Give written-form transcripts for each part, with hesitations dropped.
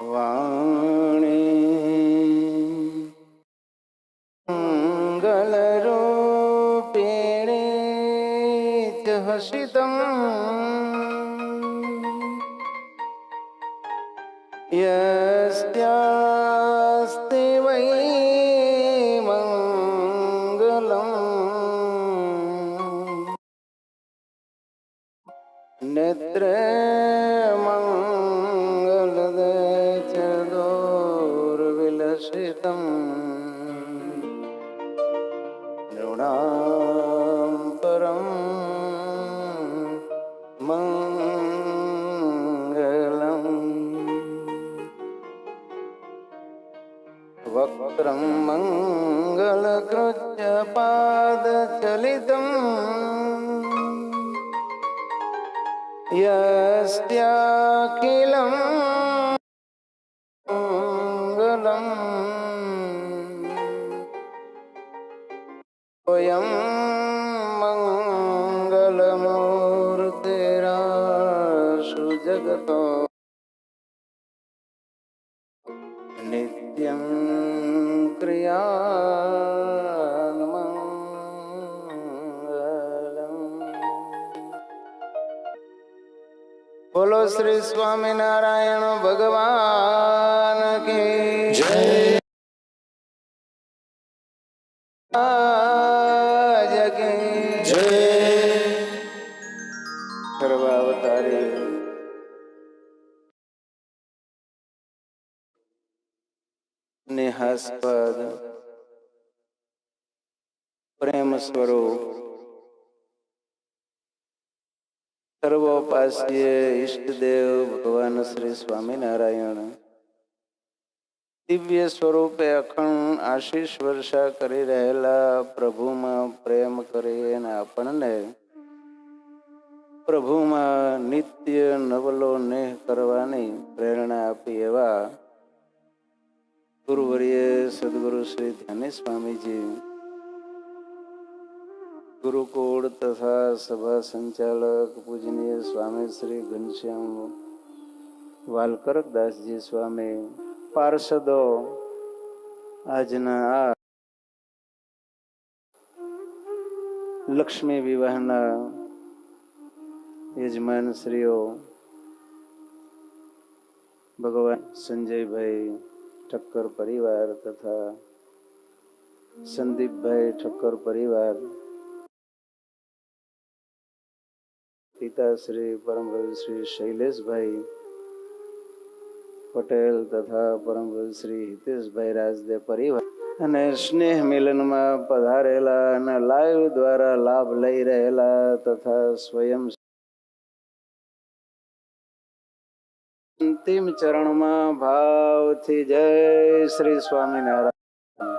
વાણી મંગલરૂપિણી ચ હસિતં યસ્યાસ્તિ વૈ મંગલં નેત્રે મંગલદે ચ દોર્વિલસિતં નૃણાં પરં મંગલં વક્त्रं મંગલકૃત્ય પાદચલિतं યસ્યાખિલં મંગલં સ્વયં મંગલમૂર્તિરાશુ જગતો નિત્યં ક્રિયાન્મંગલં. બોલો શ્રી સ્વામિનારાયણ ભગવાન કી જય. સર્વાવતારી નેહાસ્પદ પ્રેમ સ્વરૂપ સર્વોપાસ્ય ઈષ્ટદેવ ભગવાન શ્રી સ્વામિનારાયણ દિવ્ય સ્વરૂપે અખંડ આશીષ વર્ષા કરી રહેલા પ્રભુમાં પ્રેમ કરી અને આપણને પ્રભુમાં નિત્ય નવલો નેહ કરવાની પ્રેરણા આપી એવા ગુરુવર્ય સદગુરુ શ્રી ધ્યાની સ્વામીજી, ગુરુકુળ તથા સભા સંચાલક પૂજનીય સ્વામી શ્રી ઘનશ્યામ વાલકરદાસજી સ્વામી, પાર્ષદો, આજના આ લક્ષ્મી વિવાહના યજમાન શ્રીઓ, ભગવાન સંજયભાઈ ઠક્કર પરિવાર તથા સંદીપભાઈ ઠક્કર પરિવાર, પિતાશ્રી પરમભદ્ર શ્રી શૈલેષભાઈ પટેલ તથા પરમભદ્ર શ્રી હિતેશભાઈ રાજદે પરિવાર અને સ્નેહ મિલનમાં પધારેલા અને લાઈવ દ્વારા લાભ લઈ રહેલા તથા સ્વયં અંતિમ ચરણમાં ભાવથી જય શ્રી સ્વામિનારાયણ.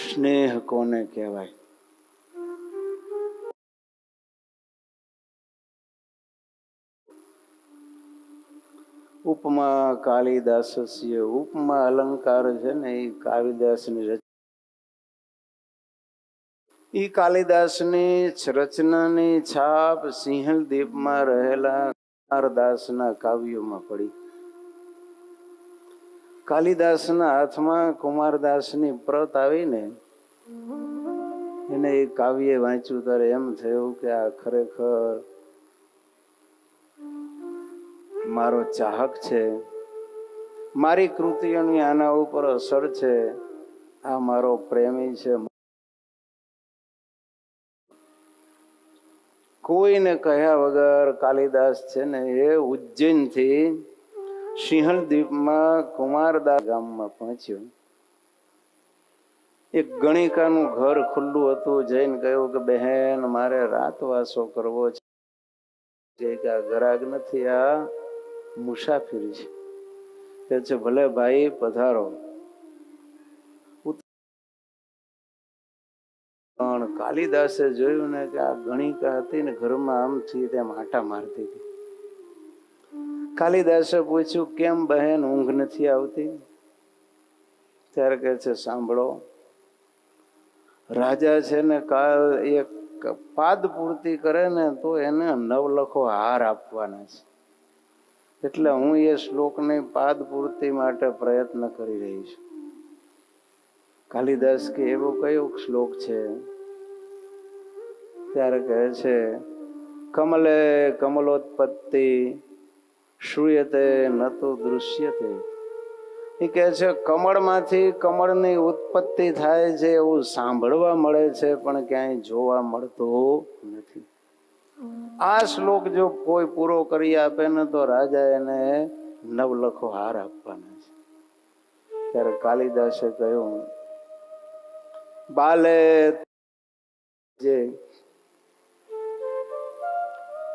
સ્નેહ કોને કહેવાય? ઉપમા કાલિદાસસ્ય, ઉપમા અલંકાર છે ને એ કાલિદાસની ઈ કાલિદાસની રચનાની છાપ સિંહલ દ્વીપમાં રહેલા કુમારદાસના કાવ્યોમાં પડી. કાલિદાસના હાથમાં કુમારદાસની પ્રત આવીને એને એ કાવ્ય વાંચ્યું ત્યારે એમ થયું કે આ ખરેખર મારો ચાહક છે, મારી કૃતિઓની આના ઉપર અસર છે, આ મારો પ્રેમી છે. કોઈને કહ્યા વગર કાલિદાસ છે ને એ ઉજ્જૈનથી સિંહલ દ્વીપમાં કુમારદાસ ગામમાં પહોંચ્યો. એક ગણિકાનું ઘર ખુલ્લું હતું. જઈને કહ્યું કે બહેન, મારે રાતવાસો કરવો છે, કે આ ગરાગ નથી, આ મુસાફરી છે. કે છે ભલે ભાઈ પધારો. પણ કાલિદાસે જોયું ને કે આ ગણિકા હતી ને ઘરમાં આમથી તેમ આટા મારતી હતી. કાલિદાસે પૂછ્યું, કેમ બહેન, ઊંઘ નથી આવતી? ત્યારે કહે છે, સાંભળો, રાજા છે ને કાલ એક પાદ પૂર્તિ કરે ને તો એને 9 લાખ હાર આપવાના છે. એટલે હું એ શ્લોકની પાદ પૂર્તિ માટે પ્રયત્ન કરી રહી છું. કાલિદાસ કે એવો કયો શ્લોક છે? ત્યારે કહે છે, કમલે કમલોત્પત્તિ શ્રૂયતે નતો દૃશ્યતે. એ કહે છે કમળમાંથી કમળની ઉત્પત્તિ થાય છે એવું સાંભળવા મળે છે, પણ ક્યાંય જોવા મળતું નથી. આ શ્લોક જો કોઈ પૂરો કરી આપે ને તો રાજા એને નવલખો હાર આપવાના છે. ત્યારે કાલિદાસે કહ્યું, બાલે જે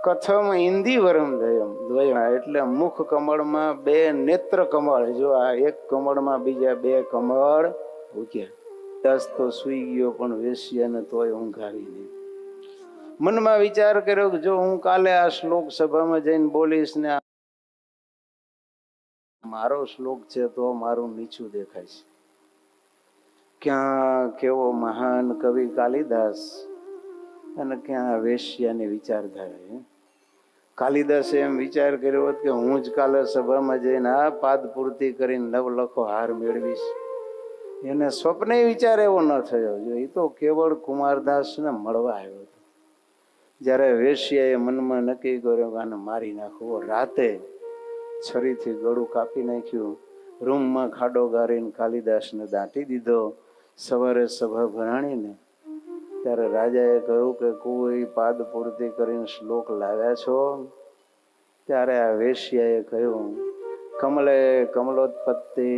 કથમ ઇન્દિવરમ દ્વયમ, એટલે મુખ કમળમાં બે નેત્ર કમળ. જો આ એક કમળમાં બીજા બે કમળ ઉગ્યા. દસ તો સુઈ ગયો પણ વેશ્યાને તોય ઊંઘ આવી નહીં. મનમાં વિચાર કર્યો કે જો હું કાલે આ શ્લોક સભામાં જઈને બોલીશ ને મારો શ્લોક છે તો મારું નીચું દેખાય છે. ક્યાં કેવો મહાન કવિ કાલિદાસ અને ક્યાં વેશ્યાની વિચારધારા. કાલિદાસે એમ વિચાર કર્યો હોત કે હું જ કાલે સભામાં જઈને આ પાદ પૂર્તિ કરીને નવલખો હાર મેળવીશ. એને સ્વપ્ને વિચાર એવો ન થયો. જો એ તો કેવળ કુમારદાસને મળવા આવ્યો હતો. જ્યારે વેશ્યાએ મનમાં નક્કી કર્યો કે આને મારી નાખવો, રાતે છરીથી ગળું કાપી નાખ્યું, રૂમમાં ખાડો ગારીને કાલિદાસને દાટી દીધો. સવારે સભા ભરાણીને ત્યારે રાજાએ કહ્યું કે કોઈ પાદ પૂર્તિ કરીને શ્લોક લાવ્યા છો? ત્યારે આ વેશ્યાએ કહ્યું, કમલે કમલોત્પત્તિ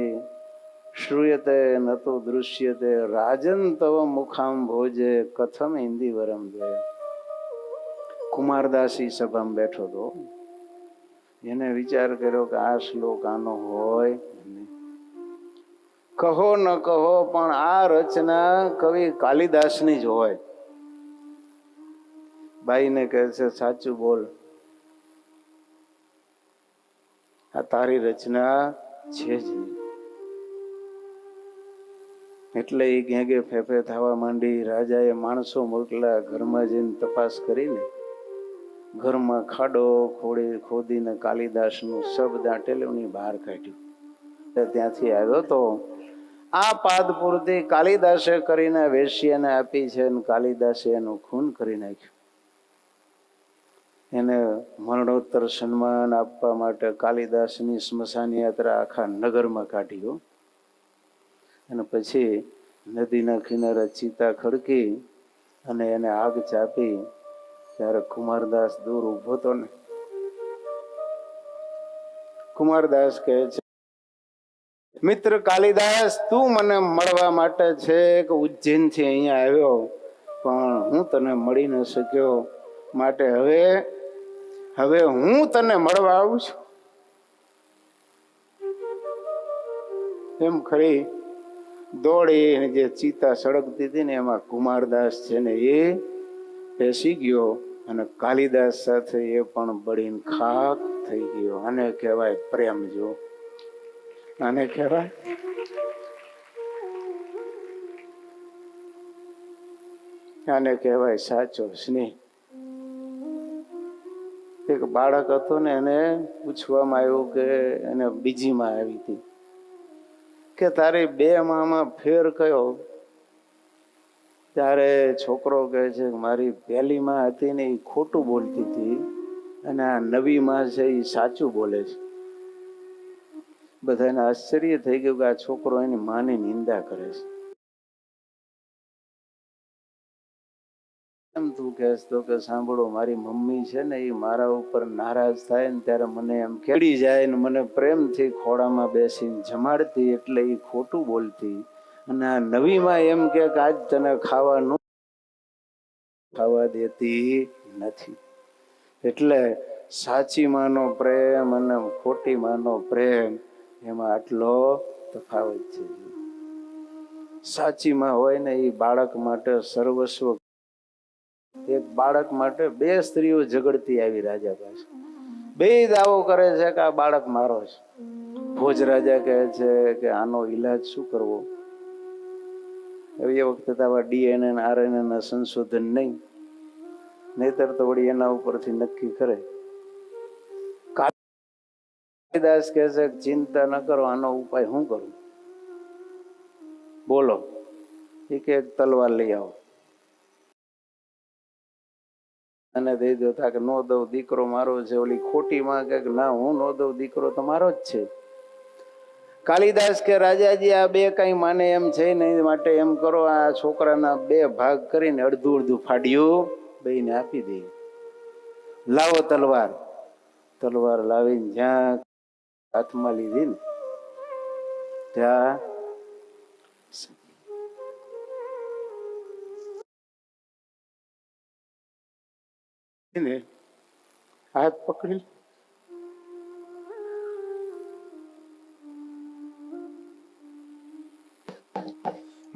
શ્રૂયતે નતો દૃશ્યતે રાજન તવ મુખામ ભોજે કથમ ઇન્દિવરમ દ્વયમ. કુમારદાસી સભામાં બેઠો હતો. એને વિચાર કર્યો કે આ શ્લોક આનો હોય નહીં. કહો ન કહો પણ આ રચના કવિ કાલિદાસની જ હોય. બાઈને કહે છે, સાચું બોલ, આ તારી રચના છે જ નહીં. એટલે એ ઘેંગે ફેફે થવા માંડી. રાજાએ માણસો મોકલા, ઘરમાં જઈને તપાસ કરીને ઘરમાં ખાડો ખોદીને કાલિદાસનું શબ દાંટેલું બહાર કાઢ્યું. ત્યાંથી આવ્યો તો આ પાદ પૂર્તિ કાલિદાસે કરીને વેશ્યાને આપી છે અને કાલિદાસે એનું ખૂન કરી નાખ્યું. એને મરણોત્તર સન્માન આપવા માટે કાલિદાસની સ્મશાન યાત્રા આખા નગરમાં કાઢ્યો. અને પછી નદીના કિનારે ચિતા ખડકી અને એને આગ ચાપી. ત્યારે કુમારદાસ દૂર ઉભો હતો ને, કુમારદાસ કહે છે, મિત્ર કાલિદાસ, તું મને મળવા માટે છે કે ઉજ્જૈનથી અહીંયા આવ્યો, પણ હું તને મળી ન શક્યો. માટે હવે હું તને મળવા આવું છું. એમ ખરી દોડી જે ચિતા સળગતી હતી ને એમાં કુમારદાસ છે ને એ બેસી ગયો અને કાલિદાસ સાથે એ પણ બળીને ખાક થઈ ગયો. આને કહેવાય પ્રેમ. જો આને કહેવાય સાચો સ્નેહ. એક બાળક હતો ને એને પૂછવામાં આવ્યું કે એને બીજી માં આવી હતી કે તારી બે માં ફેર કયો? ત્યારે છોકરો કહે છે કે મારી પહેલી માં હતી ને એ ખોટું બોલતી હતી અને આ નવી માં છે એ સાચું બોલે છે. બધાને આશ્ચર્ય થઈ ગયું કે આ છોકરો એની માની નિંદા કરે છે. એમ તું કહેશ તો કે સાંભળો, મારી મમ્મી છે ને એ મારા ઉપર નારાજ થાય ને ત્યારે મને એમ કેડી જાય ને મને પ્રેમથી ખોળામાં બેસીને જમાડતી, એટલે એ ખોટું બોલતી. અને આ નવીમાં એમ કે આજ તને ખાવા દેતી નથી. એટલે સાચી માનો પ્રેમ અને ખોટી માનો પ્રેમ એમાં આટલો તફાવત છે. સાચી માં હોય ને એ બાળક માટે સર્વસ્વ. એક બાળક માટે બે સ્ત્રીઓ ઝઘડતી આવી રાજા પાસે. બે દાવો કરે છે કે આ બાળક મારો છે. ભોજ રાજા કહે છે કે આનો ઈલાજ શું કરવો? એ વખતે તો આવા DNA અને RNA ના સંશોધન નહીં, નહીતર તો વળી એના ઉપરથી નક્કી કરે. દાસ કહે છે ચિંતા ન કરો, આનો ઉપાય શું કરું? બોલો. એ કે એક તલવાર લઈ આવો અને દઈ દો. તા કે નો દઉં, દીકરો મારો છે. ઓલી ખોટી માં કે ના, હું નો દઉં, દીકરો તો મારો જ છે. કાલિદાસ કે રાજાજી, આ બે કઈ માને એમ છે નહીં, માટે એમ કરો, આ છોકરાના બે ભાગ કરીને અડધું અડધું ફાડ્યું બેયને આપી દે. લાવો તલવાર. તલવાર લાવીને જ્યાં હાથમાં લીધી ને ત્યાં હાથ પકડી,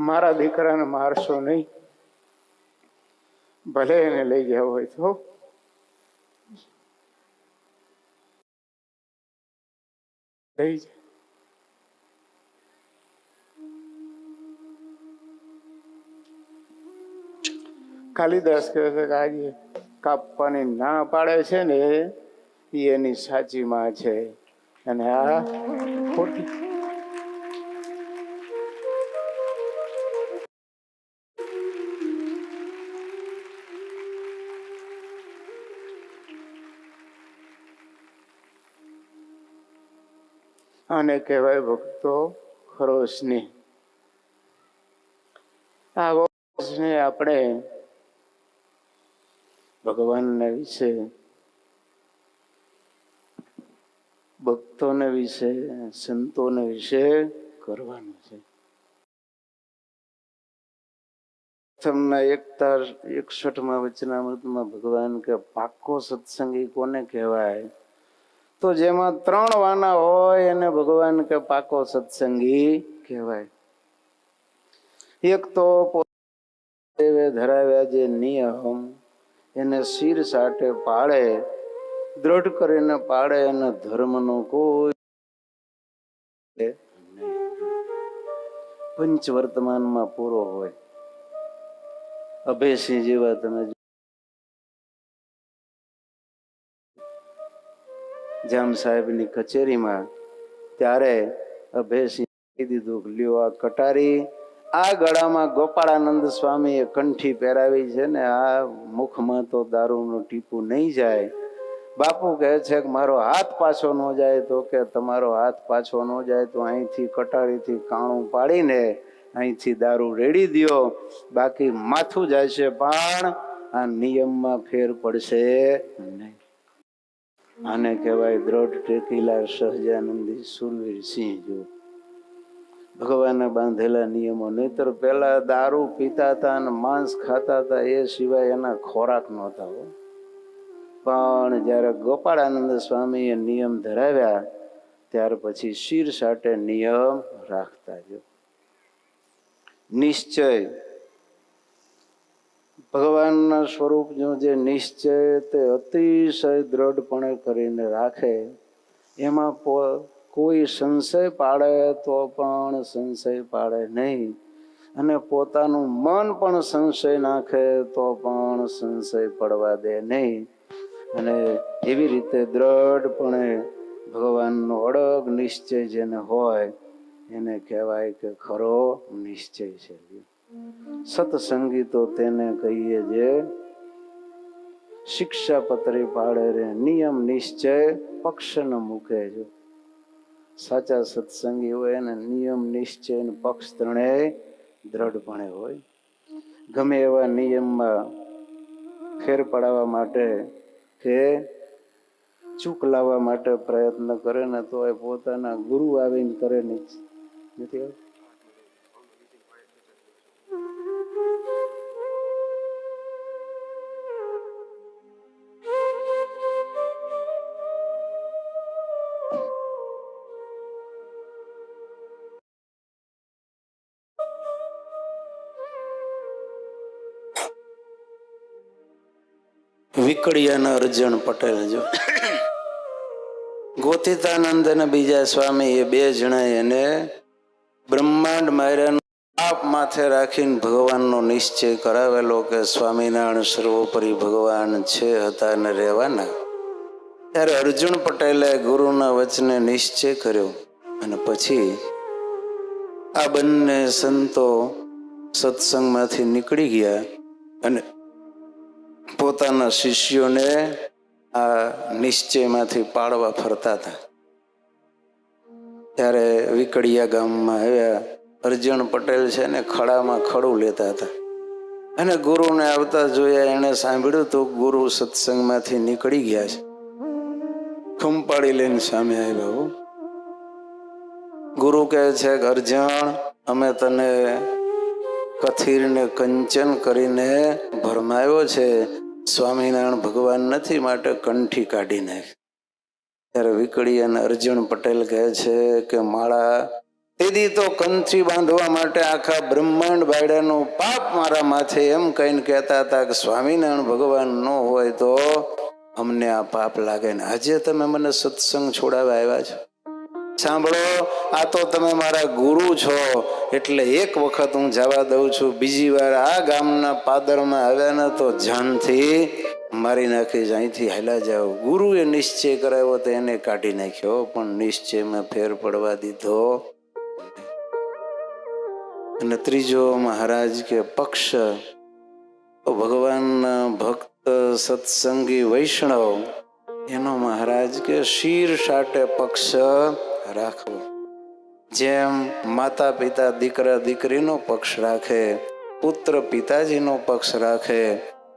મારા દીકરાને મારશો નહીં, ભલે એને લઈ ગયા હોય તો લઈ જાય. કાલિદાસ કહે છે કે આજે કાપવાની ના પાડે છે ને એ એની સાચી માં છે અને આ ખોટી. આને કહેવાય ભક્તો રોશની. આ રોશની આપણે ભગવાનને વિશે, ભક્તોને વિશે, સંતોને વિશે કરવાનું છે. પ્રથમના 61માં વચનામૃતમાં ભગવાન કે પાકો સત્સંગી કોને કહેવાય? તો જેમાં 3 વાના હોય એને ભગવાન કે પાકો સત્સંગી કહેવાય. એક તો પોતે ધરાવ્યા જે નિયમ એને શિર સાટે પાળે, દ્રઢ કરીને પાળે, અને ધર્મનો કોઈ પંચ વર્તમાનમાં પૂરો હોય. અભયસિંહ જેવા તમે જામ સાહેબની કચેરીમાં ત્યારે અભયસિંહ કહી દીધું કે લ્યો આ કટારી, આ ગળામાં ગોપાળાનંદ સ્વામીએ કંઠી પહેરાવી છે ને, આ મુખમાં તો દારૂનું ટીપું નહીં જાય. બાપુ કહે છે કે મારો હાથ પાછો ન જાય. તો કે તમારો હાથ પાછો ન જાય તો અહીંથી કટારીથી કાણું પાડીને અહીંથી દારૂ રેડી દ્યો, બાકી માથું જાય છે પણ આ નિયમમાં ફેર પડશે નહીં. આને કહેવાય દ્રઢ ટેકીલા સહજાનંદી સુરવીર સિંહ. જો ભગવાને બાંધેલા નિયમો. નહીતર પેલા દારૂ પીતા હતા અને માંસ ખાતા હતા, એ સિવાય એના ખોરાક નહોતા. પણ જયારે ગોપાળાનંદ સ્વામીએ નિયમ ધરાવ્યા ત્યાર પછી શિર સાટે નિયમ રાખતા. જો નિશ્ચય, ભગવાનના સ્વરૂપનો જે નિશ્ચય તે અતિશય દ્રઢપણે કરીને રાખે. એમાં કોઈ સંશય પાડે તો પણ સંશય પાડે નહીં, અને પોતાનું મન પણ સંશય નાખે તો પણ સંશય પડવા દે નહીં. અને એવી રીતે દ્રઢપણે ભગવાનનો અડગ નિશ્ચય જેને હોય એને કહેવાય કે ખરો નિશ્ચય છે. સત્સંગી તો તેને કહીએ જે શિક્ષાપત્રી પાડે રે, નિયમ નિશ્ચય પક્ષ ન મૂકે. જો સાચા સત્સંગી હોય ને નિયમ નિશ્ચય પક્ષ ત્રણેય દ્રઢપણે હોય. ગમે એવા નિયમમાં ફેર પડાવવા માટે કે ચૂક લાવવા માટે પ્રયત્ન કરે ને તો એ પોતાના ગુરુ આવીને કરે નથી. વિકડિયાના અર્જણ પટેલ, જો ગોતિતાનંદ અને બીજા સ્વામી એ 2 જણા એને બ્રહ્માંડ માર્યાનો પાપ માથે રાખીને ભગવાનનો નિશ્ચય કરાવેલો કે સ્વામિનારાયણ સર્વોપરી ભગવાન છે, હતા ને રહેવાના. ત્યારે અર્જુન પટેલે ગુરુના વચને નિશ્ચય કર્યો અને પછી આ બંને સંતો સત્સંગમાંથી નીકળી ગયા અને પોતાના શિષ્યોને આ નિશ્ચયમાંથી પાડવા ફરતા હતા. ત્યારે વિકડિયા ગામમાં આવ્યા. અર્જુન પટેલ છે ને ખડામાં ખડું લેતા હતા અને ગુરુને આવતા જોયા. એને સાંભળ્યું તો ગુરુ સત્સંગમાંથી નીકળી ગયા છે. ખંપાળી લઈને સામે આવ્યા. ગુરુ કહે છે કે અર્જુન, અમે તને કથિરને કંચન કરીને ભરમાયો છે. સ્વામિનારાયણ ભગવાન નથી, માટે કંઠી કાઢી નાખ. ત્યારે વિકળી અને અર્જુન પટેલ કહે છે કે માળા તેથી તો કંઠી બાંધવા માટે આખા બ્રહ્માંડ બાયડાનું પાપ મારા માથે એમ કહીને કહેતા હતા કે સ્વામિનારાયણ ભગવાન ન હોય તો અમને આ પાપ લાગે ને આજે તમે મને સત્સંગ છોડાવવા આવ્યા છો. સાંભળો, આ તો તમે મારા ગુરુ છો એટલે એક વખત હું જવા દઉં છું. બીજી વાર આ ગામના પાદરમાં આવ્યા ને તો જાનથી મારી નાખી, અહીંથી હાલા જાઓ. ગુરુએ નિશ્ચય કરાવ્યો તો એને કાઢી નાખ્યો, પણ નિશ્ચયમાં ફેર પડવા દીધો. અને ત્રીજો મહારાજ કે પક્ષ ભગવાનના ભક્ત સત્સંગી વૈષ્ણવ એનો મહારાજ કે શીર સાટે પક્ષ રાખવો. જેમ માતા પિતા દીકરા દીકરીનો પક્ષ રાખે, પુત્ર પિતાજીનો પક્ષ રાખે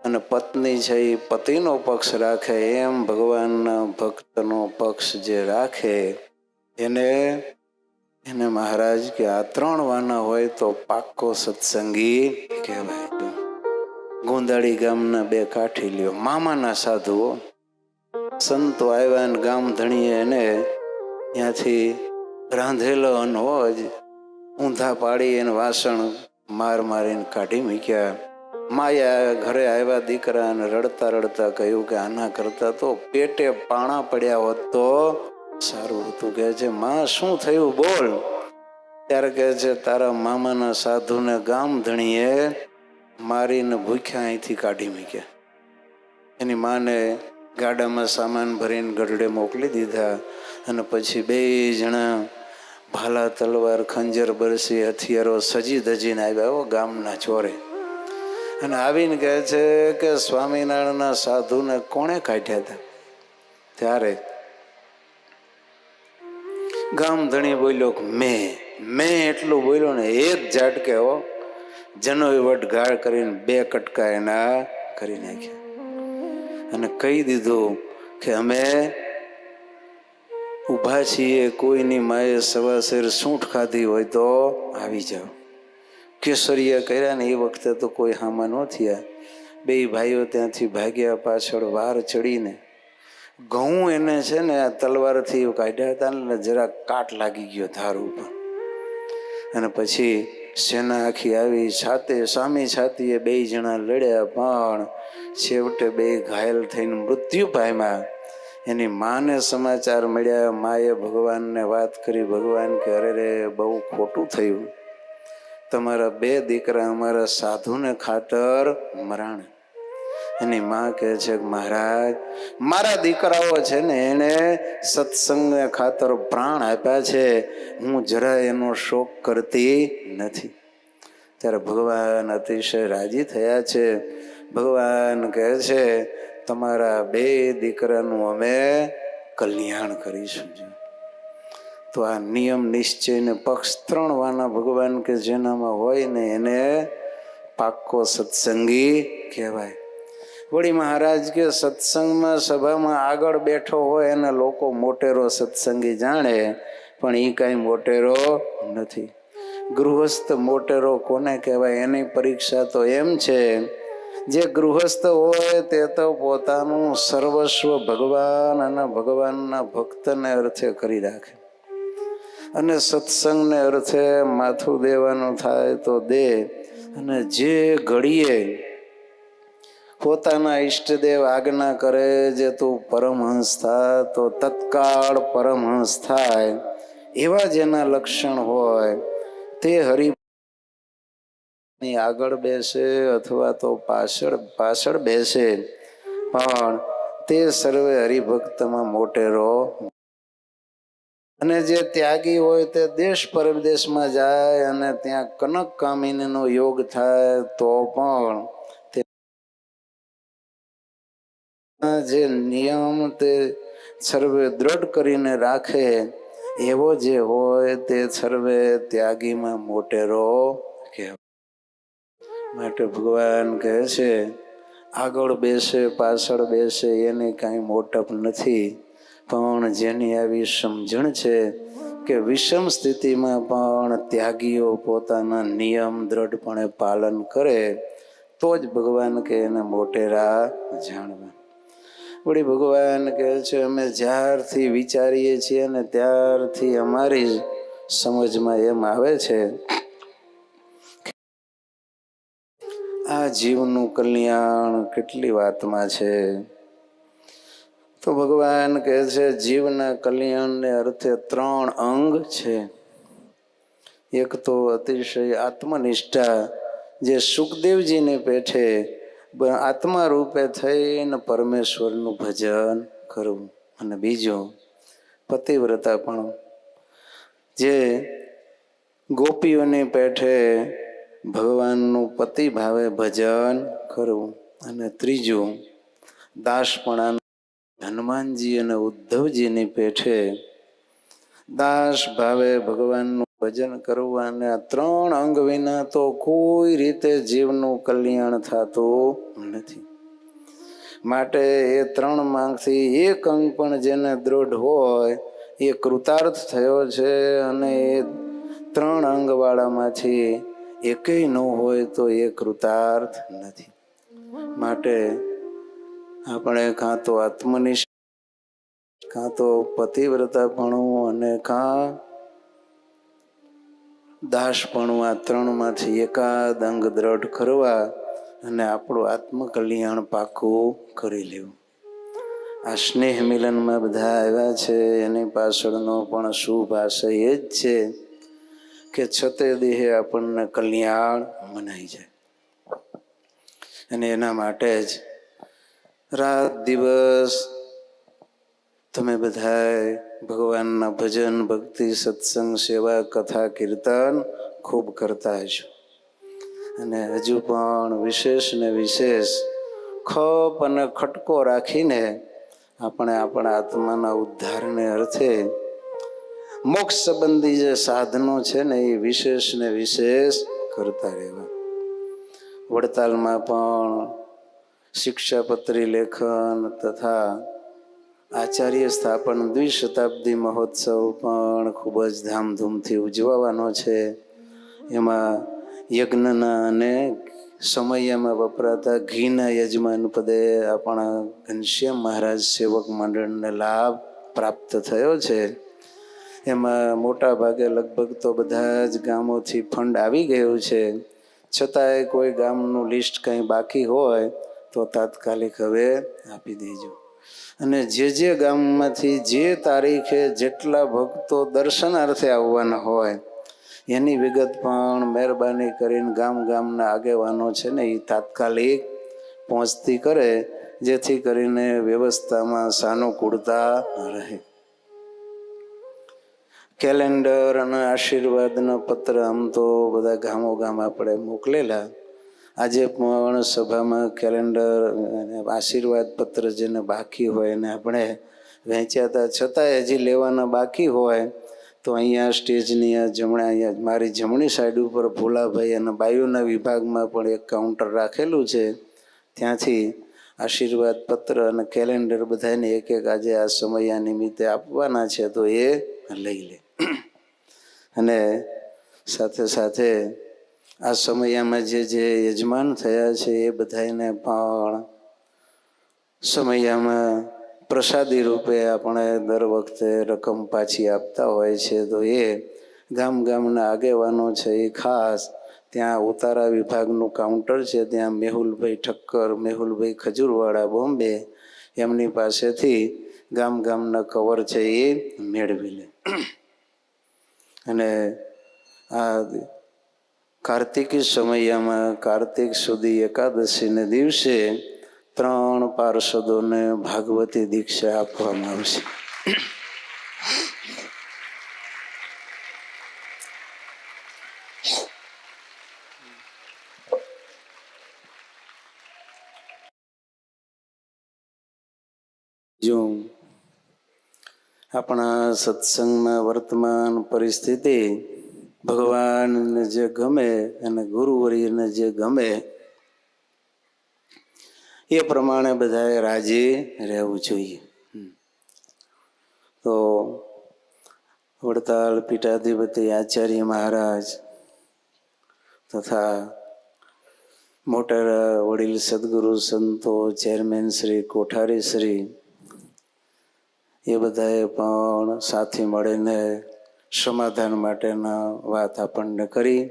અને પત્ની છે એ પતિનો પક્ષ રાખે, એમ ભગવાનના ભક્તનો પક્ષ જે રાખે એને મહારાજ કે આ ત્રણ વાના હોય તો પાક્કો સત્સંગી કહેવાય. ગોંદાળી ગામના બે કાઠી લ્યો, મામાના સાધુઓ સંતો આવ્યા ને ગામ ધણીએ એને ત્યાંથી રાંધેલો અનહોજ ઊંધા પાડી એને વાસણ મારીને કાઢી મૂક્યા. માયા ઘરે આવ્યા દીકરા અને રડતા રડતા કહ્યું કે આના કરતા તો પેટે પાણા પડ્યા હોત તો સારું હતું. કહે છે માં શું થયું બોલ. ત્યારે કહે છે તારા મામાના સાધુને ગામ ધણીએ મારીને ભૂખ્યા અહીંથી કાઢી મૂક્યા. એની માને ગાડામાં સામાન ભરીને ગઢડે મોકલી દીધા અને પછી બે જણા ભાલા તલવાર ખંજર બરસી હથિયારો સજી ધજીને આવ્યા ગામના ચોરે. અને આવીને કહે છે કે સ્વામિનારાયણના સાધુને કોણે કાઢ્યા હતા. ત્યારે ગામ ધણી બોલ્યો કે મેં એટલું બોલ્યો ને એક ઝાટકે જનો વટ ગાળ કરીને બે કટકા એના કરી નાખ્યા અને કહી દીધું કે અમે ઊભા છીએ, કોઈની માએ સવાસેર સૂંઠ ખાધી હોય તો આવી જાઓ. કેસરિયા કર્યા ને એ વખતે તો કોઈ હામાં ન થયા. બે ભાઈઓ ત્યાંથી ભાગ્યા. પાછળ વાર ચડીને ઘઉં એને છે ને આ તલવારથી કાઢ્યા હતા ને જરા કાટ લાગી ગયો ધાર ઉપર. અને પછી સેના આખી આવી, સામી છાતીએ બે જણા લડ્યા, પણ છેવટે બે ઘાયલ થઈને મૃત્યુ પામ્યા. એની માને સમાચાર મળ્યા. માએ ભગવાનને વાત કરી. ભગવાન કે અરે રે બહુ ખોટું થયું, તમારા બે દીકરા અમારા સાધુને ખાતર મરાણ. એની માં કહે છે કે મહારાજ મારા દીકરાઓ છે ને એને સત્સંગને ખાતર પ્રાણ આપ્યા છે, હું જરા એનો શોક કરતી નથી. ત્યારે ભગવાન અતિશય રાજી થયા છે. ભગવાન કહે છે તમારા બે દીકરાનું અમે કલ્યાણ કરીશું. તો આ નિયમ નિશ્ચય ને પક્ષ ત્રણ વાના ભગવાન કે જેનામાં હોય ને એને પાક્કો સત્સંગી કહેવાય. વળી મહારાજ કે સત્સંગમાં સભામાં આગળ બેઠો હોય એને લોકો મોટેરો સત્સંગી જાણે, પણ એ કાંઈ મોટેરો નથી. ગૃહસ્થ મોટેરો કોને કહેવાય એની પરીક્ષા તો એમ છે, જે ગૃહસ્થ હોય તે તો પોતાનું સર્વસ્વ ભગવાન અને ભગવાનના ભક્તને અર્થે કરી રાખે, અને સત્સંગને અર્થે માથું દેવાનું થાય તો દે. અને જે ઘડીએ પોતાના ઈષ્ટદેવ આજ્ઞા કરે જે તું પરમહંસ થા તો તત્કાળ પરમહંસ થાય, એવા જેના લક્ષણ હોય તે હરિની આગળ બેસે અથવા તો પાછળ બેસે, પણ તે સર્વે હરિભક્તમાં મોટેરો. અને જે ત્યાગી હોય તે દેશ પરદેશમાં જાય અને ત્યાં કનક કામિનીનો યોગ થાય તો પણ જે નિયમ તે સર્વે દ્રઢ કરીને રાખે એવો જે હોય તે સર્વે ત્યાગીમાં મોટેરો કહેવાય. માટે ભગવાન કહે છે આગળ બેસે પાછળ બેસે એની કાંઈ મોટપ નથી, પણ જેની આવી સમજણ છે કે વિષમ સ્થિતિમાં પણ ત્યાગીઓ પોતાના નિયમ દ્રઢપણે પાલન કરે તો જ ભગવાન કે એને મોટેરા જાણવા. વળી ભગવાન કહે છે અમે જ્યારથી વિચારીએ છીએ ને ત્યારથી અમારી સમજમાં એમ આવે છે આ જીવનું કલ્યાણ કેટલી વાતમાં છે. તો ભગવાન કહે છે જીવના કલ્યાણને અર્થે 3 અંગ છે. એક તો અતિશય આત્મનિષ્ઠા, જે સુખદેવજીને પેઠે આત્મા રૂપે થઈને પરમેશ્વરનું ભજન કરવું. અને બીજું પતિવ્રતાપણું, જે ગોપીઓની પેઠે ભગવાનનું પતિ ભાવે ભજન કરવું. અને ત્રીજું દાસપણાનું, હનુમાનજી અને ઉદ્ધવજીની પેઠે દાસ ભાવે ભગવાનનું ભજન કરવું. અને આ 3 અંગ વિના તો કોઈ રીતે જીવનું કલ્યાણ થતું નથી. માટે એ 3 માંથી એક અંગ પણ જેને દ્રઢ હોય એ કૃતાર્થ થયો છે, અને એ 3 અંગ વાળામાંથી એકેય ન હોય તો એ કૃતાર્થ નથી. માટે આપણે કાં તો આત્મનિષ્ઠ, કાં તો પતિવ્રતાપણું અને કાં દાસપણું, આ 3 માંથી એકાદ અંગ દ્રઢ કરવા અને આપણું આત્મકલ્યાણ પાકું કરી લેવું. આ સ્નેહ મિલનમાં બધા આવ્યા છે એની પાછળનો પણ શુભ આશય એ જ છે કે છતે દેહે આપણને કલ્યાણ મનાઈ જાય. અને એના માટે જ રાત દિવસ તમે બધાએ ભગવાનના ભજન ભક્તિ સત્સંગ સેવા કથા કીર્તન ખૂબ કરતા હશો. અને હજુ પણ વિશેષ ને વિશેષ ખપ અને ખટકો રાખીને આપણે આપણા આત્માના ઉદ્ધારને અર્થે મોક્ષ સંબંધી જે સાધનો છે ને એ વિશેષ ને વિશેષ કરતા રહેવા. વડતાલમાં પણ શિક્ષાપત્રી લેખન તથા આચાર્ય સ્થાપન દ્વિશતાબ્દી મહોત્સવ પણ ખૂબ જ ધામધૂમથી ઉજવવાનો છે. એમાં યજ્ઞના અને સમયમાં વપરાતા ઘીના યજમાન પદે આપણા ઘનશ્યામ મહારાજ સેવક મંડળને લાભ પ્રાપ્ત થયો છે. એમાં મોટા ભાગે લગભગ તો બધા જ ગામોથી ફંડ આવી ગયું છે. છતાંય કોઈ ગામનું લિસ્ટ કંઈ બાકી હોય તો તાત્કાલિક હવે આપી દેજો. અને જે ગામમાંથી જે તારીખે જેટલા ભક્તો દર્શનાર્થે આવવાના હોય એની વિગત પણ મહેરબાની કરીને ગામના આગેવાનો છે ને એ તાત્કાલિક પહોંચતી કરે, જેથી કરીને વ્યવસ્થામાં સાનુકૂળતા રહે. કેલેન્ડર અને આશીર્વાદના પત્ર આમ તો બધા ગામો ગામ આપણે મોકલેલા. આજે પણ સભામાં કેલેન્ડર અને આશીર્વાદ પત્ર જેને બાકી હોય એને આપણે વહેંચ્યા હતા. છતાંય હજી લેવાના બાકી હોય તો અહીંયા સ્ટેજની અહીંયા મારી જમણી સાઈડ ઉપર ભોલાભાઈ અને બાયુના વિભાગમાં પણ એક કાઉન્ટર રાખેલું છે. ત્યાંથી આશીર્વાદ પત્ર અને કેલેન્ડર બધાને એક એક આજે આ સમય નિમિત્તે આપવાના છે તો એ લઈ લે. અને સાથે સાથે આ સમયમાં જે યજમાન થયા છે એ બધાને પણ સમયમાં પ્રસાદી રૂપે આપણે દર વખતે રકમ પાછી આપતા હોય છે. તો એ ગામના આગેવાનો છે એ ખાસ ત્યાં ઉતારા વિભાગનું કાઉન્ટર છે, ત્યાં મેહુલભાઈ ઠક્કર, મેહુલભાઈ ખજૂરવાડા બોમ્બે, એમની પાસેથી ગામના કવર છે એ મેળવી લે. અને આ કાર્તિકી સમયમાં કાર્તિક સુધી એકાદશીને દિવસે 3 પાર્ષદોને ભાગવતી દીક્ષા આપવામાં આવશે. જો આપણા સત્સંગમાં વર્તમાન પરિસ્થિતિ ભગવાનને જે ગમે અને ગુરુવર્યને જે ગમે એ પ્રમાણે બધાએ રાજી રહેવું જોઈએ. તો વડતાલ પીઠાધિપતિ આચાર્ય મહારાજ તથા મોટેરા વડીલ સદગુરુ સંતો ચેરમેન શ્રી કોઠારી શ્રી એ બધાએ પણ સાથે મળીને સમાધાન માટેના વાત આપણને કરી.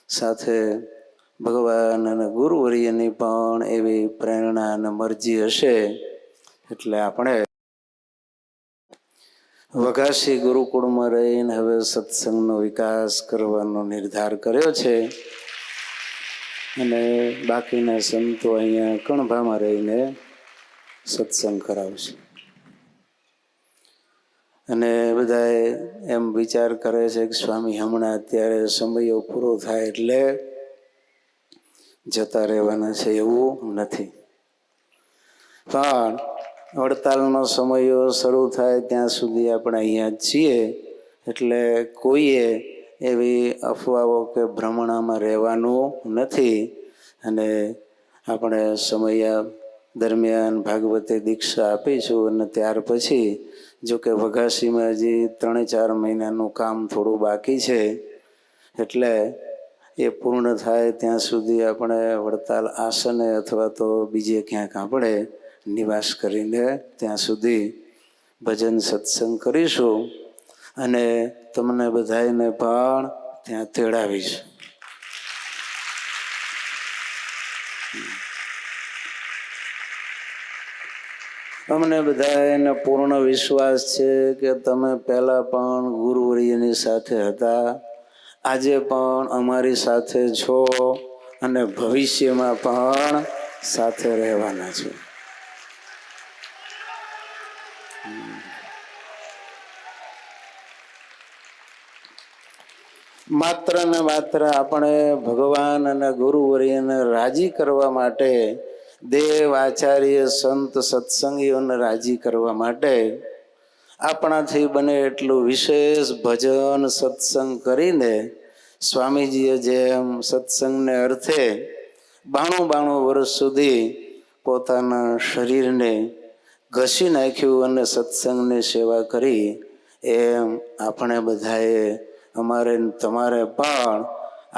સાથે ભગવાન અને ગુરુવર્યની પણ એવી પ્રેરણા અને મરજી હશે એટલે આપણે વઘાસી ગુરુકુળમાં રહીને હવે સત્સંગનો વિકાસ કરવાનો નિર્ધાર કર્યો છે અને બાકીના સંતો અહીંયા કણભામાં રહીને સત્સંગ કરાવશે. અને બધાએ એમ વિચાર કરે છે કે સ્વામી હમણાં અત્યારે સમયો પૂરો થાય એટલે જતા રહેવાના છે, એવું નથી. પણ વડતાલનો સમયો શરૂ થાય ત્યાં સુધી આપણે અહીંયા જ છીએ એટલે કોઈએ એવી અફવાઓ કે ભ્રમણામાં રહેવાનું નથી. અને આપણે સમય દરમિયાન ભાગવતી દીક્ષા આપીશું અને ત્યાર પછી જો કે વઘાસીમાં હજી 3-4 મહિનાનું કામ થોડું બાકી છે એટલે એ પૂર્ણ થાય ત્યાં સુધી આપણે વડતાલ આસને અથવા તો બીજે ક્યાંક આપણે નિવાસ કરીને ત્યાં સુધી ભજન સત્સંગ કરીશું અને તમને બધાને પણ ત્યાં તેડાવીશું. અમને બધાને પૂર્ણ વિશ્વાસ છે કે તમે પહેલા પણ ગુરુવર્યની સાથે હતા, આજે પણ અમારી સાથે છો અને ભવિષ્યમાં પણ સાથે રહેવાના છો. માત્ર ને માત્ર આપણે ભગવાન અને ગુરુવર્યને રાજી કરવા માટે, દેવ આચાર્ય સંત સત્સંગીઓને રાજી કરવા માટે આપણાથી બને એટલું વિશેષ ભજન સત્સંગ કરીને સ્વામીજીએ જેમ સત્સંગને અર્થે 92 વર્ષ સુધી પોતાના શરીરને ઘસી નાખ્યું અને સત્સંગની સેવા કરી, એમ આપણે બધાએ અમારે તમારે પણ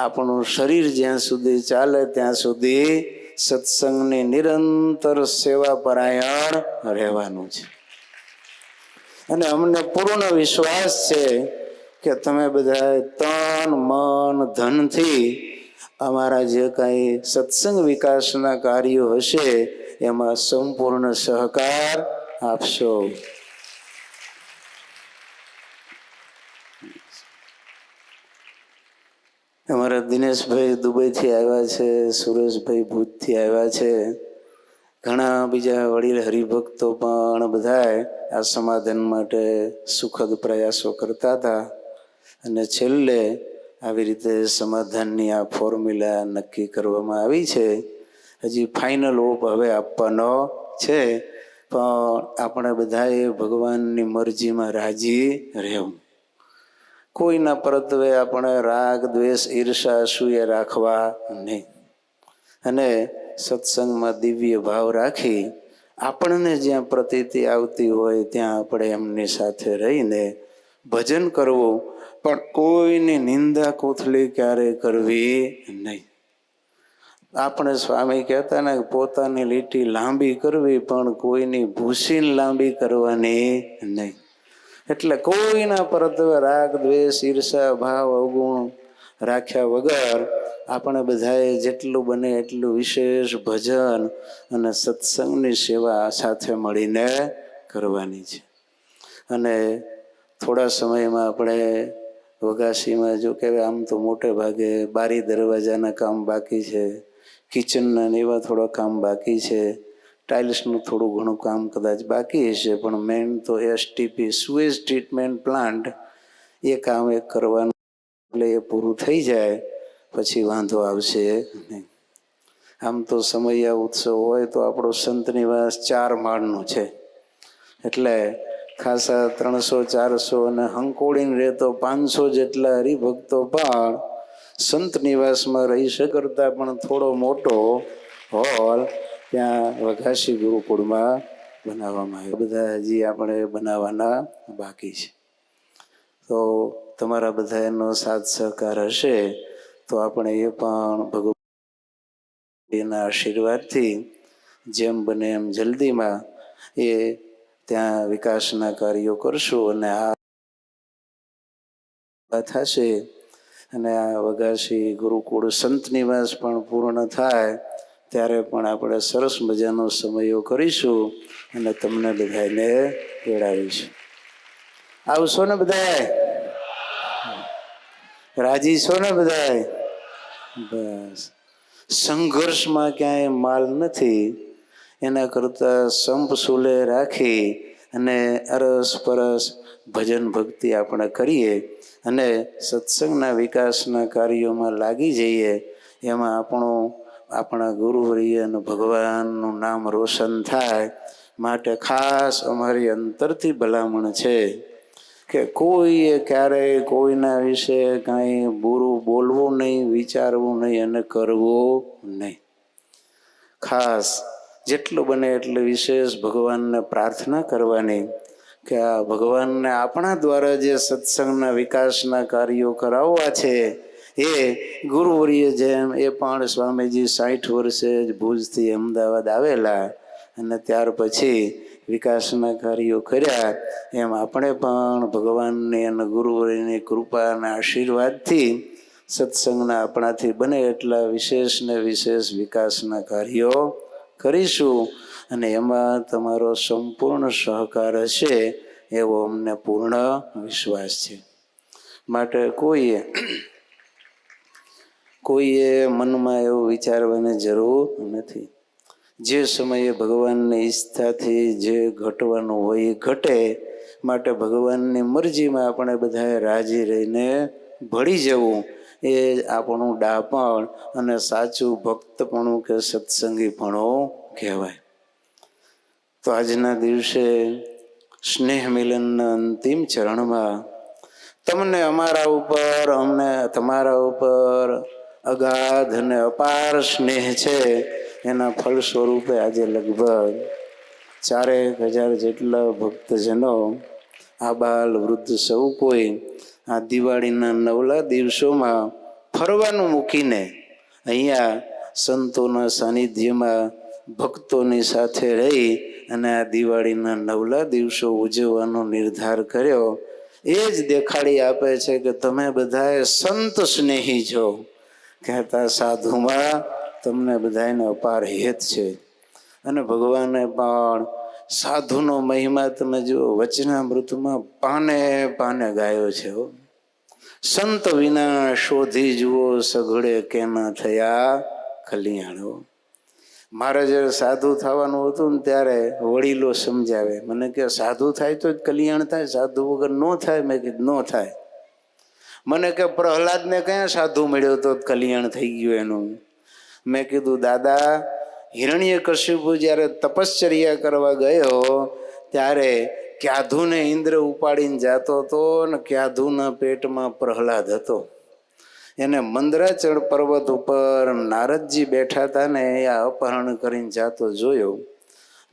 આપણું શરીર જ્યાં સુધી ચાલે ત્યાં સુધી સત્સંગની નિરંતર સેવા પરાયણ રહેવાનું છે. અને અમને પૂર્ણ વિશ્વાસ છે કે તમે બધા તન મન ધનથી અમારા જે કાંઈ સત્સંગ વિકાસના કાર્યો હશે એમાં સંપૂર્ણ સહકાર આપશો. અમારા દિનેશભાઈ દુબઈથી આવ્યા છે, સુરેશભાઈ ભુજથી આવ્યા છે, ઘણા બીજા વડીલ હરિભક્તો પણ બધા આ સમાધાન માટે સુખદ પ્રયાસો કરતા હતા અને છેલ્લે આવી રીતે સમાધાનની આ ફોર્મ્યુલા નક્કી કરવામાં આવી છે. હજી ફાઇનલ ઓપ હવે આપવાનો છે, પણ આપણે બધાએ ભગવાનની મરજીમાં રાજી રહેવું. કોઈના પરત્વે આપણે રાગ દ્વેષ ઈર્ષા અસૂયા રાખવા નહીં અને સત્સંગમાં દિવ્ય ભાવ રાખી આપણને જ્યાં પ્રતીતિ આવતી હોય ત્યાં આપણે એમની સાથે રહીને ભજન કરવું, પણ કોઈની નિંદા કોથળી ક્યારે કરવી નહીં. આપણે સ્વામી કહેતા ને પોતાની લીટી લાંબી કરવી પણ કોઈની ભૂસીને લાંબી કરવાની નહીં. એટલે કોઈના પરત્વે રાગ દ્વેષ ઈર્ષા ભાવ અવગુણ રાખ્યા વગર આપણે બધાએ જેટલું બને એટલું વિશેષ ભજન અને સત્સંગની સેવા સાથે મળીને કરવાની છે. અને થોડા સમયમાં આપણે વઘાસીમાં જો કે આમ તો મોટે ભાગે બારી દરવાજાના કામ બાકી છે, કિચનના એવા થોડા કામ બાકી છે, ટાઇલ્સનું થોડું ઘણું કામ કદાચ બાકી હશે, પણ મેઇન તો એસટીપી સુએજ ટ્રીટમેન્ટ પ્લાન્ટ એ કામ એક કરવાનું, એટલે એ પૂરું થઈ જાય પછી વાંધો આવશે નહીં. આમ તો સમૈયા ઉત્સવ હોય તો આપણો સંત નિવાસ 4 માળનું છે, એટલે ખાસા 300-400 અને હંકોળીને રહેતો 500 જેટલા હરિભક્તો પણ સંત નિવાસમાં રહી શકતા, પણ થોડો મોટો હોલ ત્યાં વઘાસી ગુરુકુળમાં બનાવવામાં આવ્યો. બધા હજી આપણે બનાવવાના બાકી છે. તો તમારા બધા એનો સાથ સહકાર હશે તો આપણે એ પણ ભગવાનના આશીર્વાદથી જેમ બને એમ જલ્દીમાં એ ત્યાં વિકાસના કાર્યો કરશું, અને આ થશે અને આ વઘાસી ગુરુકુળ સંત નિવાસ પણ પૂર્ણ થાય ત્યારે પણ આપણે સરસ મજાનો સમયો કરીશું અને તમને બધાને તેડાવીશું. આવશો ને બધાય? રાજી છો ને બધાય? બસ. સંઘર્ષમાં ક્યાંય માલ નથી, એના કરતાં સંપ સુલે રાખી અને અરસ પરસ ભજન ભક્તિ આપણે કરીએ અને સત્સંગના વિકાસના કાર્યોમાં લાગી જઈએ. એમાં આપણા ગુરુવર્ય અને ભગવાનનું નામ રોશન થાય. માટે ખાસ અમારી અંતરથી ભલામણ છે કે કોઈએ ક્યારેય કોઈના વિશે કાંઈ બુરું બોલવું નહીં, વિચારવું નહીં અને કરવું નહીં. ખાસ જેટલું બને એટલે વિશેષ ભગવાનને પ્રાર્થના કરવાની કે આ ભગવાનને આપણા દ્વારા જે સત્સંગના વિકાસના કાર્યો કરાવવા છે એ ગુરુવર્ય જેમ એ પણ સ્વામીજી 60 વર્ષે જ ભુજથી અમદાવાદ આવેલા અને ત્યાર પછી વિકાસના કાર્યો કર્યા, એમ આપણે પણ ભગવાનની અને ગુરુવર્યની કૃપા અને આશીર્વાદથી સત્સંગના આપણાથી બને એટલા વિશેષ ને વિશેષ વિકાસના કાર્યો કરીશું અને એમાં તમારો સંપૂર્ણ સહકાર હશે એવો અમને પૂર્ણ વિશ્વાસ છે. માટે કોઈએ મનમાં એવું વિચારવાની જરૂર નથી. જે સમયે ભગવાનની ઈચ્છાથી જે ઘટવાનું હોય એ ઘટે. માટે ભગવાનની મરજીમાં આપણે બધાએ રાજી રહીને ભળી જવું એ આપણું ડાપણ અને સાચું ભક્તપણું કે સત્સંગીપણું કહેવાય. તો આજના દિવસે સ્નેહ મિલનના અંતિમ ચરણમાં તમને અમારા ઉપર, અમને તમારા ઉપર અગાધ અને અપાર સ્નેહ છે. એના ફળ સ્વરૂપે આજે લગભગ 4000 જેટલા ભક્તજનો આબાલ વૃદ્ધ સૌ કોઈ આ દિવાળીના નવલા દિવસોમાં ફરવાનું મૂકીને અહીંયા સંતોના સાનિધ્યમાં ભક્તોની સાથે રહી અને આ દિવાળીના નવલા દિવસો ઉજવવાનો નિર્ધાર કર્યો. એ જ દેખાડી આપે છે કે તમે બધાએ સંત સ્નેહી છો. કહેતા સાધુમાં તમને બધાને અપાર હેત છે અને ભગવાને પણ સાધુનો મહિમા તમે જુઓ વચનામૃતમાં પાને પાને ગાયો છે. સંત વિના શોધી જુઓ સઘળે કેના થયા કલ્યાણો. મારે જ્યારે સાધુ થવાનું હતું ને ત્યારે વડીલો સમજાવે મને કે સાધુ થાય તો જ કલ્યાણ થાય, સાધુ વગર ન થાય. મેં કીધું ન થાય. મને કે પ્રહલાદને કયા સાધુ મળ્યો તો કલ્યાણ થઈ ગયું એનું. મેં કીધું દાદા, હિરણ્યકશિપુ જ્યારે તપશ્ચર્યા કરવા ગયો ત્યારે ક્યાધુને ઇન્દ્ર ઉપાડીને જતો હતો ને ક્યાધુના પેટમાં પ્રહલાદ હતો. એને મંદરાચળ પર્વત ઉપર નારદજી બેઠા હતા ને એ અપહરણ કરીને જાતો જોયો.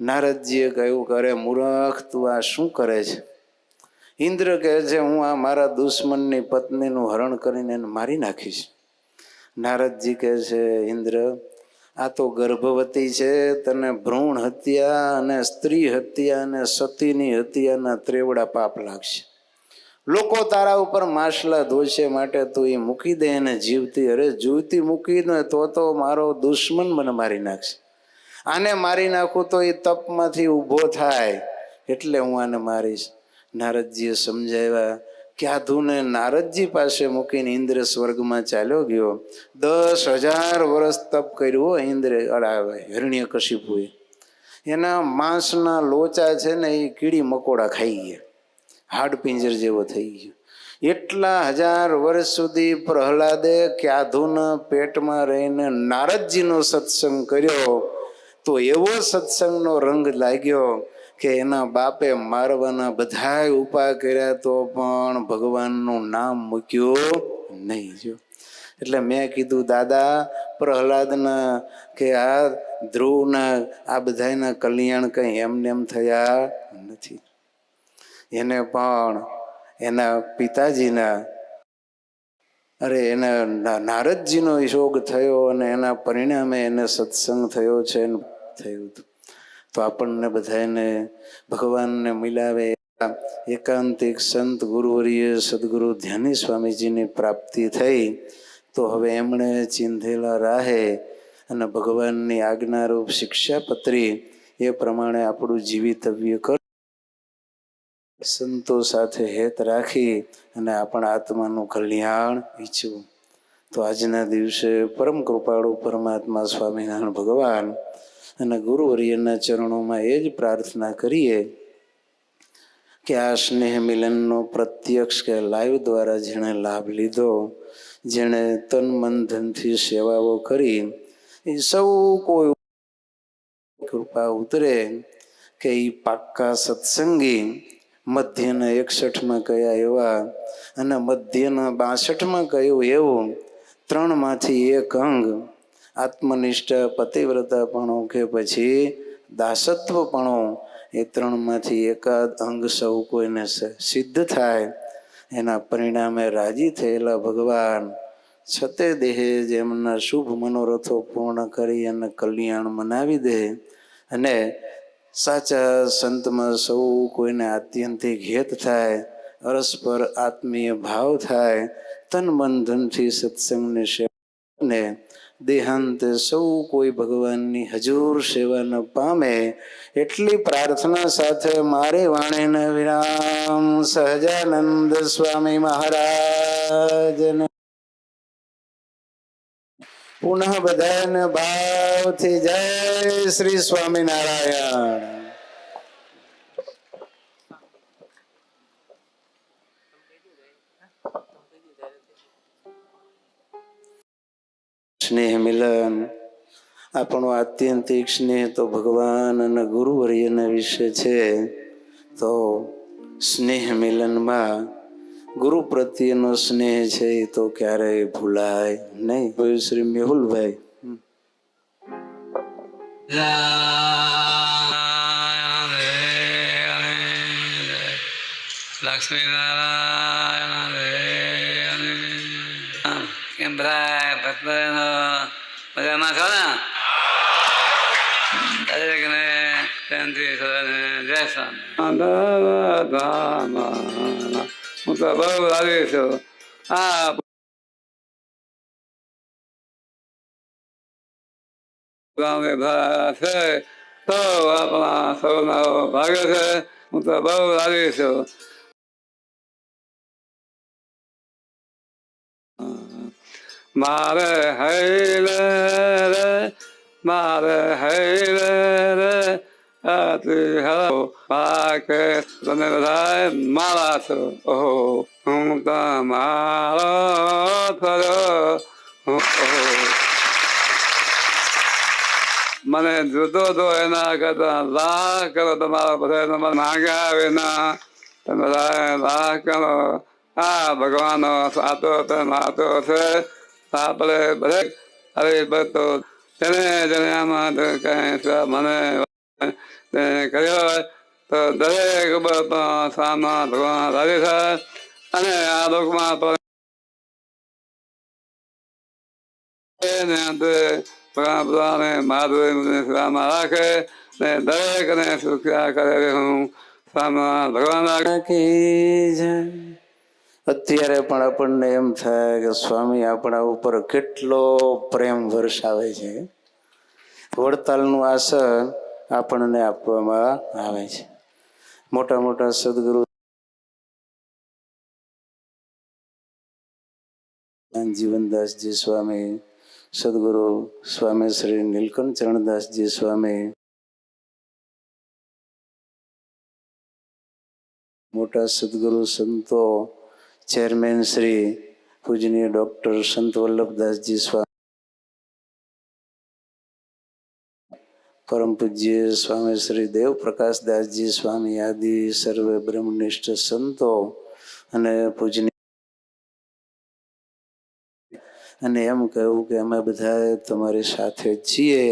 નારદજીએ કહ્યું કરે મૂર્ખ, તું આ શું કરે છે? ઇન્દ્ર કહે છે હું આ મારા દુશ્મનની પત્નીનું હરણ કરીને એને મારી નાખીશ. નારદજી કહે છે ઇન્દ્ર, આ તો ગર્ભવતી છે, તને ભ્રૂણ હત્યા અને સ્ત્રી હત્યા અને સતીની હત્યાના ત્રેવડા પાપ લાગશે. લોકો તારા ઉપર માસલા ધોશે, માટે તું એ મૂકી દે એને જીવતી. અરે જીવતી મૂકી દે તો મારો દુશ્મન મને મારી નાખશે. આને મારી નાખું તો એ તપમાંથી ઊભો થાય એટલે હું આને મારીશ. નારદજીએ સમજાવ્યા. ક્યાધુને નારદજી પાસે મૂકીને ઇન્દ્ર સ્વર્ગમાં ચાલ્યો ગયો. 10,000 વર્ષ તપ કર્યું ઇન્દ્ર હિરણ્યકશિપુએ. એના માંસના લોચા છે ને એ કીડી મકોડા ખાઈ ગયા, હાડપિંજર જેવો થઈ ગયો. એટલા 1000 વર્ષ સુધી પ્રહલાદે ક્યાધુના પેટમાં રહીને નારદજીનો સત્સંગ કર્યો, તો એવો સત્સંગનો રંગ લાગ્યો કે એના બાપે મારવાના બધાય ઉપાય કર્યા તો પણ ભગવાનનું નામ મૂક્યું નહીં. જો એટલે મેં કીધું, દાદા પ્રહલાદના કે આ ધ્રુવના આ બધાના કલ્યાણ કંઈ એમને એમ થયા નથી. એને પણ એના પિતાજીના એના નારદજીનો યોગ થયો અને એના પરિણામે એને સત્સંગ થયો છે, થયું હતું. તો આપણને બધાને ભગવાનને મિલાવે એકાંતિક સંત ગુરુવર્ય સદગુરુ ધ્યાની સ્વામીજીની પ્રાપ્તિ થઈ. તો હવે એમણે ચિંધેલા રાહે અને ભગવાનની આજ્ઞારૂપ શિક્ષાપત્રી એ પ્રમાણે આપણું જીવિતવ્ય કર, સંતો સાથે હેત રાખી અને આપણા આત્માનું કલ્યાણ ઈચ્છવું. તો આજના દિવસે પરમ કૃપાળુ પરમાત્મા સ્વામિનારાયણ ભગવાન અને ગુરુવર્યના ચરણોમાં એ જ પ્રાર્થના કરીએ કે આ સ્નેહ મિલનનો પ્રત્યક્ષ કે લાઈવ દ્વારા જેણે લાભ લીધો, જેણે તન મન ધનથી સેવાઓ કરી, એ સૌ કોઈ કૃપા ઉતરે કે એ પાક્કા સત્સંગી મધ્યના 61માં કયા એવા અને મધ્યના 62માં કયું એવું 3માંથી એક અંગ આત્મનિષ્ઠા પતિવ્રતાપણું કે પછી દાસત્વપણું, એ 3માંથી એકાદ અંગ સૌ કોઈને સિદ્ધ થાય. એના પરિણામે રાજી થયેલા ભગવાન છતે દેહે જેમના શુભ મનોરથો પૂર્ણ કરી અને કલ્યાણ મનાવી દે અને સાચા સંતમાં સૌ કોઈને આત્યંતિક હેત થાય, પરસ્પર આત્મીય ભાવ થાય, તન મન ધનથી સત્સંગને સેવાને દેહાંતે સૌ કોઈ ભગવાનની હજુર સેવાને પામે. એટલી પ્રાર્થના સાથે મારી વાણીને વિરામ. સહજાનંદ સ્વામી મહારાજને પુનઃ બધાને ભાવથી જય શ્રી સ્વામિનારાયણ. સ્નેહ મિલન, આપણો આત્યંતિક સ્નેહ તો ભગવાન અને ગુરુવર્યના વિશે છે. તો સ્નેહ મિલનમાં ગુરુ પ્રત્યેનો સ્નેહ છે એ તો ક્યારેય ભૂલાય નહીં. શ્રી મેહુલભાઈ લક્ષ્મીનારાયણ કેમ ભરાય મજામાં છો ને? દરેકને શાંતિ જય સ્વામી. હું તો બહુ લાવી છું. આ છે તો આપણા સૌનો ભાગ્ય છે. હું તો બહુ લાવી છું. મારે હૈલે રે, મારે હૈલે રે, પાકે તમે બધા મારા છો. ઓહો હું તમારો થયો. મને જુદો તો એના કરતા લાખ કરો તમારા બધા તમારા માંગ્યા વિના તમે બધા લાખ કરો. આ ભગવાનનો સાતો નાતો છે. આપણે દરેક હરિભક્તો તેને જેને આમાં કઈ મને કર્યો તો દરેક સામા ભગવાન રાજી થાય અને આ લોકમાં ભગવાન માધુરીમાં રાખે ને દરેકને સુખ્યા કરે. હું સામા ભગવાન અત્યારે પણ આપણને એમ થાય કે સ્વામી આપણા ઉપર કેટલો પ્રેમ વરસાવે છે. વડતાલનું આસન આપણને આપવામાં આવે છે. મોટા મોટા સદગુરુ જીવનદાસજી સ્વામી, સદગુરુ સ્વામી શ્રી નીલકંઠ ચરણદાસજી સ્વામી, મોટા સદગુરુ સંતો, ચેરમેન શ્રી પૂજનીય ડૉક્ટર સંત વલ્લભદાસજી સ્વામી, પરમ પૂજ્ય સ્વામી શ્રી દેવ પ્રકાશદાસજી સ્વામી આદિ સર્વે બ્રહ્મનિષ્ઠ સંતો અને પૂજનીય, અને એમ કહ્યું કે અમે બધા તમારી સાથે છીએ.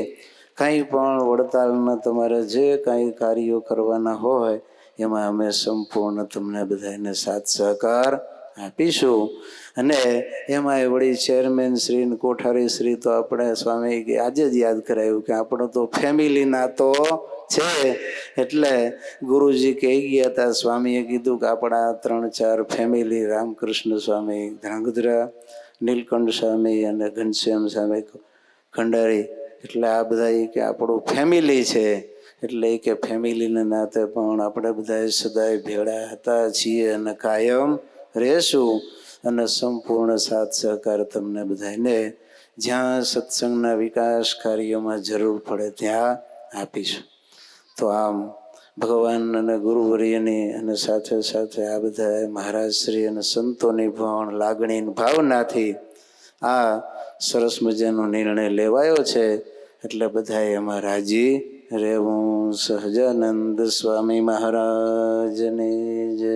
કંઈ પણ વડતાલના તમારે જે કાંઈ કાર્યો કરવાના હોય એમાં અમે સંપૂર્ણ તમને બધાને સાથ સહકાર આપીશું. અને એમાં વળી ચેરમેન શ્રી ને કોઠારી શ્રી તો આપણે સ્વામી કે આજે જ યાદ કરાયું કે આપણો તો ફેમિલીના તો છે. એટલે ગુરુજી કહી ગયા હતા, સ્વામીએ કીધું કે આપણા 3-4 ફેમિલી, રામકૃષ્ણ સ્વામી ધ્રાંગધ્રા, નીલકંઠ સ્વામી અને ઘનશ્યામ સ્વામી ખંડારી, એટલે આ બધા કે આપણું ફેમિલી છે. એટલે કે ફેમિલીના નાતે પણ આપણે બધા સદાય ભેળા હતા છીએ અને કાયમ રહેશું. અને સંપૂર્ણ સાથ સહકાર તમને બધાને જ્યાં સત્સંગના વિકાસ કાર્યોમાં જરૂર પડે ત્યાં આપીશું. તો આમ ભગવાન અને ગુરુવર્યની અને સાથે સાથે આ બધા મહારાજશ્રી અને સંતોની પણ લાગણી ભાવનાથી આ સરસ મજાનો નિર્ણય લેવાયો છે. એટલે બધા એમાં રાજી રહેવું. સહજાનંદ સ્વામી મહારાજની જય.